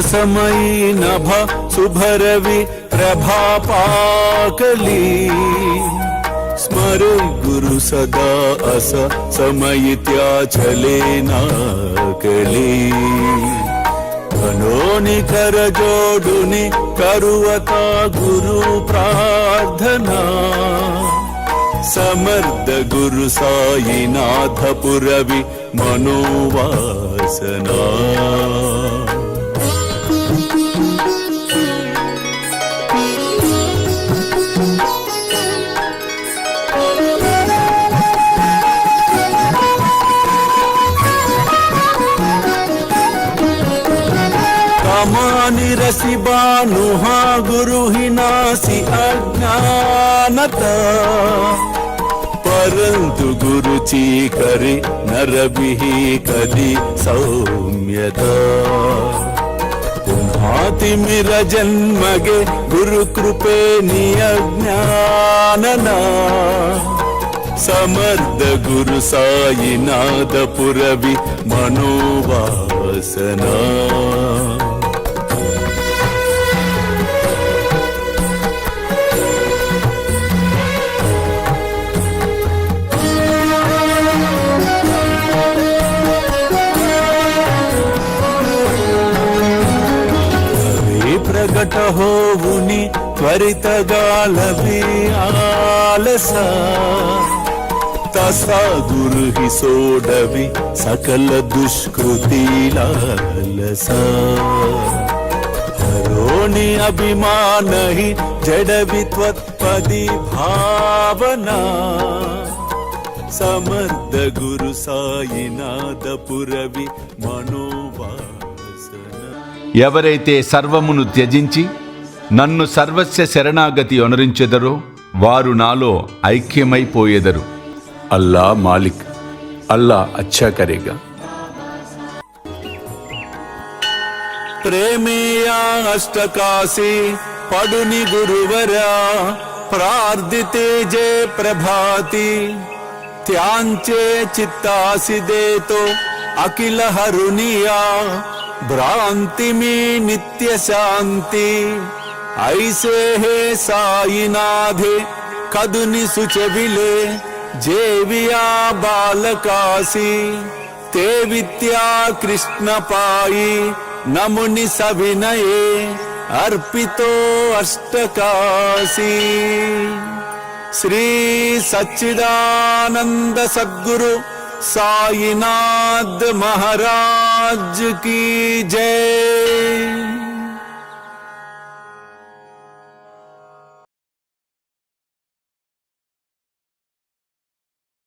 समयी नभ शुभरवि प्रभापाकली स्मरे गुरु सदा अस समयित्या चले नाकली कनोनि कर जोडुनि करुवता गुरु प्रार्थना समर्थ गुरु साईनाथ पुरवि मनोवासना रसी बानुहा गुरु ही नासी अज्ञानता परंतु गुरु ची करे नरबिही कदी सौम्यता पुन्हाति मिर जन्मगे गुरु कृपे नियज्ञानना समर्थ गुरु साईनाथ पुरवि मनोवासना प्रगट होवुनि त्वरित गालभि आलस तसा गुरु ही सोडवि सकल दुष्कृति लालस हरोनि अभिमान ही जडवि त्वत्पदि भावना समर्थ गुरु साईनाथ पुरवि मनोवासना ఎవరైతే సర్వమును త్యజించి నన్ను సర్వస్య శరణాగతి అనురించెదరో వారు నాలో ఐక్యమైపోయెదరు. అల్లా మాలిక్, అల్లా అచ్చా కరేగా. ప్రేమేయా అష్టకాశి పడుని గురువరా ప్రార్థితే జే ప్రభాతి త్యాంచే చిత్తాసి దేతో అఖిల హరునియా भ्रांति में नित्य शांति ऐसे है साईनाथे कदुनि सुचविले जेविया बालकासी ते विद्या कृष्ण पाई नमुनि सविनये अर्पितो अष्टकाशी श्री सच्चिदानंद सद्गुरु साईनाथ महाराज की जय।